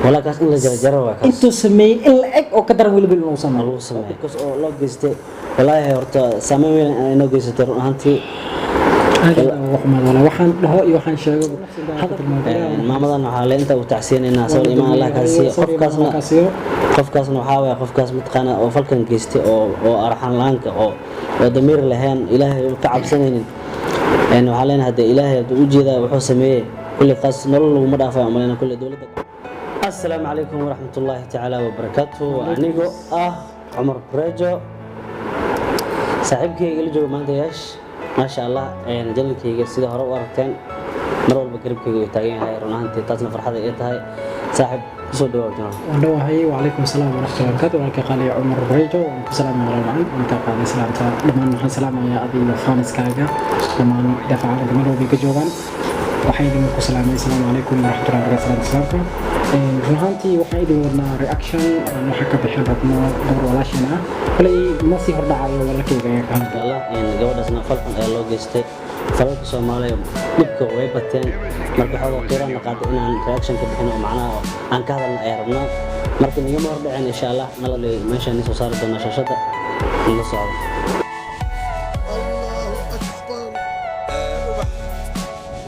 ولا كاس إلا جرجرة وكاس intuu sameeyey in la eg oo ka daran weliba inuu sameeyo لو سمع كاس أو لو جست والله هرتا سامي إنه جست أنتي waxaan dhaho iyo waxaan sheego ما مضى حالي أنت وتحسين الناس والإيمان الله كاسي قف كاسنا وحاوي قف كاس متقنا أو فلكن جست أو أرحم لانك أو ودمير لهان إلهي كعب سنين إنه حاليا هذا إلهي وجي ذا وحسميه كل قاس نرول ومدافع عملنا كل دولة. السلام عليكم ورحمة الله تعالى وبركاته. أنيقو عمر بريجو صاحبك يقول جو ما دياش ما شاء الله يعني جلك يقول سيده هرب ورتين مرول بقربك يقول تاجين هاي رونانتي تاسنا فرحة إيه هاي صاحب صوت دوّرنا. ودوّهي وعليكم السلام ورحمة الله وبركاته. ولك قال يا عمر بريجو وسلام عليكم وأنت قال سلام لما نحن سلام يا أبي فانس كاجا لما دفع على جمال وبيكجوان وحيد منكم السلام عليكم ورحمة الله وبركاته. سلامكم. رهانتي وحيد ورنا رياكشن محكة بحين ربنا دور ولا شيء ولا ما سي هرد على ولا كيف كان. الله يعني جودة سنا فلكن لوجستي فلك Soomaaliya dibka way bateen marka xoog qiran naqad inaan reaction ka bixino macnaha aan ka hadalna ay rabnaa marka niyo mar dhacin insha Allah nala leey meeshaan soo saar doona shashada in la socdo Allahu akbar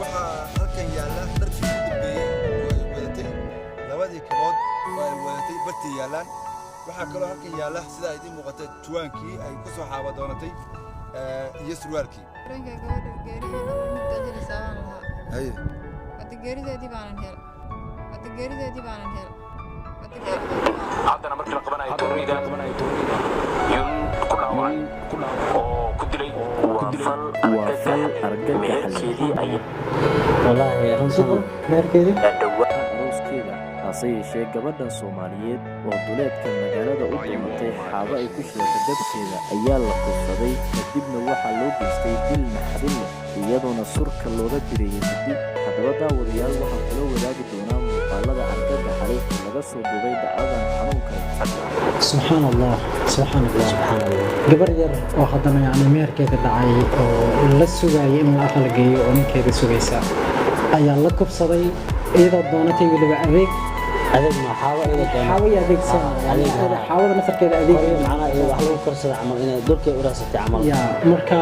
waxa halkan yaala dharkii dibay way wadatay labadii kabood way wadatay bartii yaalaan waxa kale halkan yaala sida ay muuqatay tuwaankii ay ku soo xaaba doonatay iyo surwaalkii رنجة جودة جريدة مدة لسان لها. أيه. الجريدة دي بعنا هيل. الجريدة دي بعنا هيل. عندنا مركز قبنا يتوريدا يون كلها أو كدلي وفل أرجع كذي أي والله رنسو meerkeedii arooskeeda hase yeeshee gabadhan Soomaaliyeed oo duleedka magaalada u dhimatay xaaba ay ku sheegtay dadkeeda ayaa la kufsaday kadibna waxaa loo geystay dil naxdin leh iyadoona surka looga direeyay dib haddaba daawadayaal waxaan kula wadaagi doonaa muuqaalada argagaxa xalay laga soo duubay dhacdadan xanuunka سبحان الله سبحان الله سبحان الله gabar yar oo haddana yani meerkeeda dhacay oo la sugayay in la aqal geeyo oo ninkeeda sugaysa ayaa la kubsaday iyadoo doonatay weliba adeeg ما حاول إذا كان xaaway adeegsan xaawada naftarkeeda adeeg macnaha iyo wax lagu karsada camal inay dulka u raasatay camal ya marka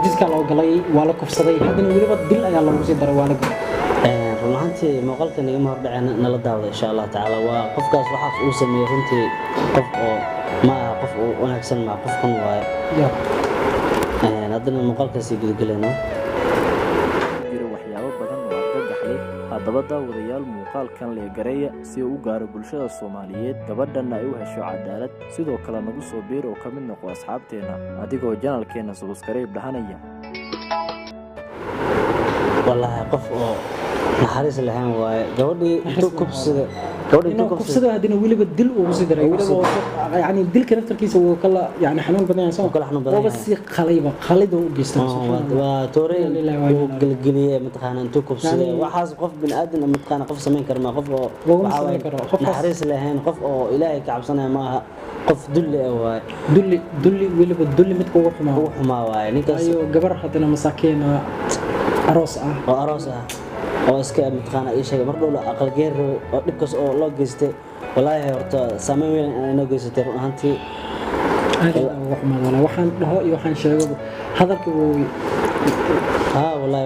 jidka loo galay waa la kubsaday haddana weliba dil ayaa lagu sii daray waa la galay run ahaantii muuqaalkan igama hordhaceen nala daawada insha Allah tacaala waa qofkaas waxaas uu sameeyay runtii qof oo ma aha qof uu wanaagsan ma qof xun waaye ya haddana muuqaalkaasi gudagaleeno jira waxyaabo badan oo argagax leh haddaba daawadayaal muuqaalkan lee gareeya si uu u gaaro bulshada Soomaaliyeed gabadhanna ay u hesho cadaalad sidoo kale nagu soo biir oo ka mid noqo asxaabteena adigoo channelkeena subscribe dhahanaya wallahi qof oo naxariis lahayn waaye gabadhii intuu kubsada inuu kubsado haddana weliba dil ugu sii daray weliba yani dilka naftarkiisa wuu kala yani xanuun badan yahay kala xanuun badan oo bas si qalid u geystay waa toorey uu galgaliyay mataqaana intuu kubsaday waxaas qof bin aadan mataqaana qof sameyn kara ma qof oo waxa naxariis lahayn qof oo ilaahay ka cabsanaya ma aha qof dulli waaye dulli weliba dulli mid ugu xumaa waaye ninkaas ayo gabar haddana masaakiina aroos ah oo iska mataqaana ay sheegay mar dhow aqal geer oo dhibkaas oo loo geystay wallahi horta saameyn inoo geystay runtii waxaan dhaho iyo waxaan sheego hadalka uu wallahi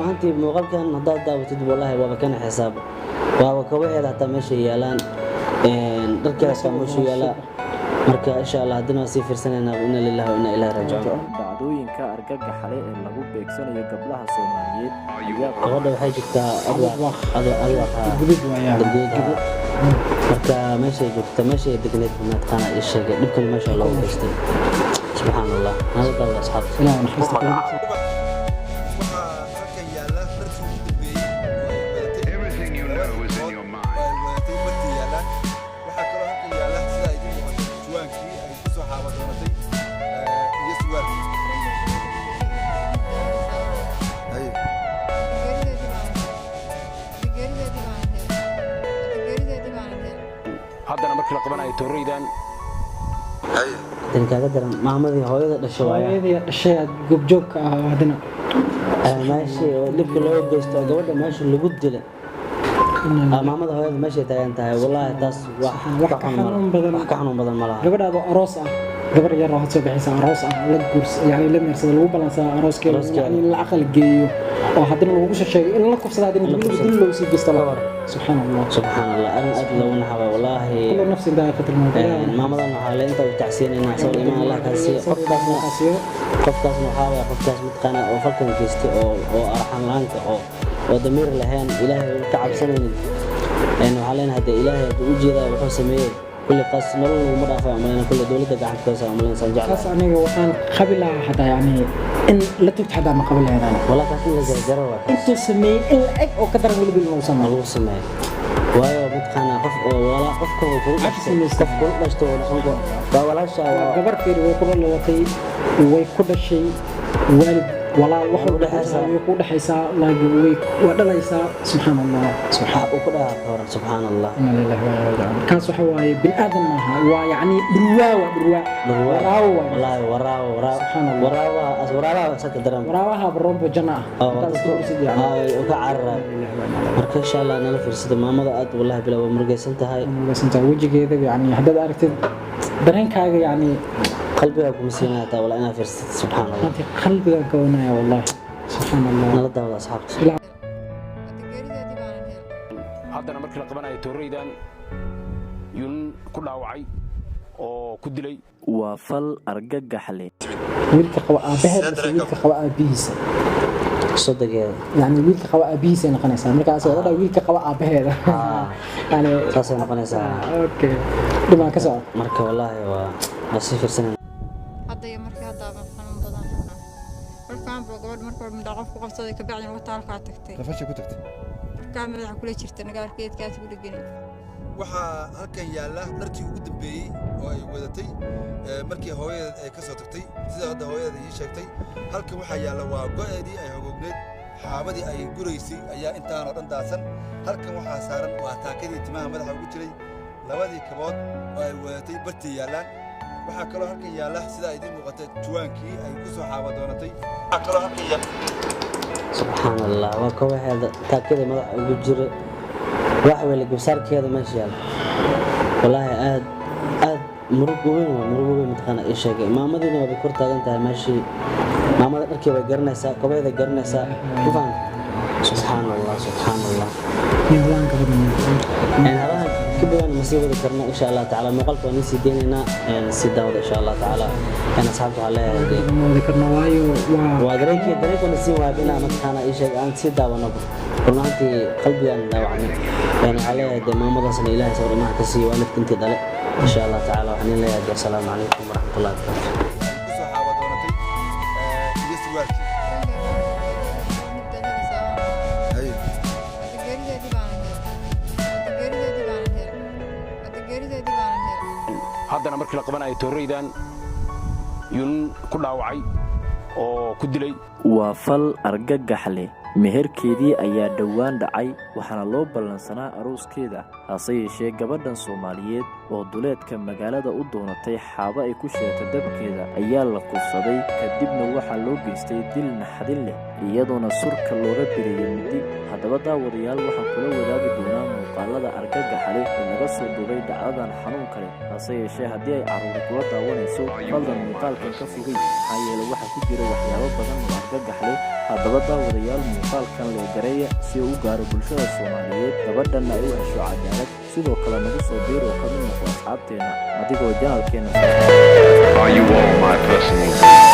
runtii muuqaalkan haddaad daawatid wallahi waaba kana xisaab waaba kawaxeeda hataa meesha yaalaan dharkaas meesha yaala marka insha Allah haddana sii fiirsanayna inna lillahi wa inna ilayhi raaji'uun dhacdooyinka argagaxa leh ee lagu beegsanayo gabdhaha Soomaaliyeed ayaa gabadha waxay jirtaa gudub waayaan marka meesha joogta meesha degneed mataqaana ay sheegay dhibkan meesha loo geystay subhanallah hada dad asxaab ilaahay naxariista waxa halkan yaala dharkii dibay way wadatay Everything you know is in your mind. way wadatay bartii yaalaan waxa kale halkan yaala sida ay muuqatay tuwaankii ay ku soo xaaba doonatay iyo surwaalkii أيه. الجريدة دي بعنا هيل. الجريدة دي بعنا هيل. عندنا مركز قبنا يتوريدا أيه. tan kaaga daran maamadii hooyada dhashay waaye hooyadii dhashay gubjoogka ah haddana meeshii oo dhibka loo geysto gabadha meesha lagu dilay maamada hooyada meeshay taagan tahay wallaahi taas wax ka xanuun badan ma laha gabadhaada aroos ah gabar yar oo had soo bixisa aroos ah la guurs yani la meersada lagu balansaa arooskeeda yani la aqal geeyo oo haddana lagu sheegay in la kufsada haddana dil loo sii geysto labar subxaanallah arin aad loogu naxaba wallaahi kullu nafsin daa'iqatul mawt maamadan waxaa la inta u tacsiinayna soo imaan Allah ka siiyo qofkaasna waxaa waye qofkaas midqaana oo falkan geystay oo arxan laanka oo damiir lahayn ilaahay ka cabsanaynin waxaa leenahay dee ilaahay hadduu u jeedaa wuxuu sameeyey كل قاس نلون ومرافع عملنا كل دولة قاعد كويسة عملنا سنجع قاس أنا وأنا قبلها حتى يعني إن لا تتحدى ما قبل هذا ولا كاتين زي جروا أنتوا سمي إلا أو كتر من اللي بالموسم سمي وايا بتخانة قف ولا قف كل قف كل بشتغل خنقة ولا شيء قبر كير ويقول له وقي ويكل شيء والد ولا وحول حساب يقول حساب الله يقوي ودليسا سبحان الله سبحان الله إن لله وإنا كان صحواي بالآدم معها ويعني وراوا سبحان الله وراوا سكت درام وراها بالرب جناح وكعرّ مركز إن شاء الله أنا فرصة ما مضى والله بلا مرقس انتهاي وجهك كذا يعني حدد أركض برين كاجي يعني قلبي أكون مسينات ولا أنا فرصة سبحان الله أنت قلبي كونه يا والله سبحان الله نلدا ولا أصحابك haddana markii la qabanayo tooreydan yun ku dhaawacay oo ku dilay waa fal argagax leh wiilka qaba aabaheed wiilka qaba aabihiisa صدقية يعني wiilka qaba aabihiisa noqonaysa markaas oo dhaa wiilka qaba aabaheeda yani taasay noqonaysa okay dhima ka soo marka wallahi waa si firsan hadda markii hadda xanuun badan markaan gabadh markii mid qof ku qabsaday ka bacdin wata halka tagtay rafasha ku tagtay markaan madaxa kula jirta nagaarkeedkaas ku dhigay waxaa halkan yaalla dharkii ugu dambeeyey oo ay wadatay markii hooyadeed ay ka soo tagtay sida hadda hooyadeed ii sheegtay halkan waxaa yaalla waa go'eedii ay hogogneed xaabadii ay guraysay ayaa intaan oo dhan daadsan halkan waxaa saaran waa taakadii timaha madaxa ugu jiray labadii kabood oo ay wadatay bartii yaallaan waxaa kaloo halkan yaalla sida ay idiin muuqatay tuwaankii ay ku soo xaaba doonatay waxaa kaloo halkan yaalla subxaan allah waa kawaxeeda taakadii madaxa ugu jiray wax weli gabsaarkeeda meesha yaalla wallaahi aad murug weyn mataqaana ii sheegay maamadiina waa bay kor taagan tahay meeshii maamada dharkii bay garanaysaa kabeeda garanaysaa ku fahamta subxaan allah halahan ka badan ma sii wadi karna insha allah tacaala muuqaalka waan sii deynaynaa si daawada insha allah tacaala asxaabta waxaa leeyahay waa dareenkana sii waayay inaa mataqaana ii sheeg aan sii daawano runaantii qalbigaan dhaawacnay waxaa leeyahay dee maamadaasna ilaahay sawir imaha ka siiyo waalidka intii dhale إن شاء الله تعالى وحنا لله السلام عليكم ورحمة الله وبركاته. haddana markii la qabanayo tooreydan yun ku dhaawacay oo ku dilay waa fal argagax leh meherkeedii ayaa dhowaan dhacay waxaana loo ballansanaa arooskeeda hase yeeshee gabadhan Soomaaliyeed oo duleedka magaalada u doonatay xaaba ay ku sheegtay dabkeeda ayaa la kufsaday kadibna waxaa loo geystay dil naxdin leh iyadoona surka looga biriyay midi haddaba daawadayaal waxaan kula wadaagi doonaa muuqaalada argagax leh ee laga soo duubay dhacdadan xanuun kale hase yeeshee haddii ay carruur kula daawanayso fadlan muuqaalkan ka fogay maxaa yeelay waxaa ku jira waxyaabo badan oo argagax leh haddaba daawadayaal muuqaalkan lee gareeya si uu u gaaro bulshada Soomaaliyeed gabadhanna ay u hesho cadaalad sidoo kale nagu soo biiro ka mid noqo asxaabteena adigoo janaalkeena Are you all my personal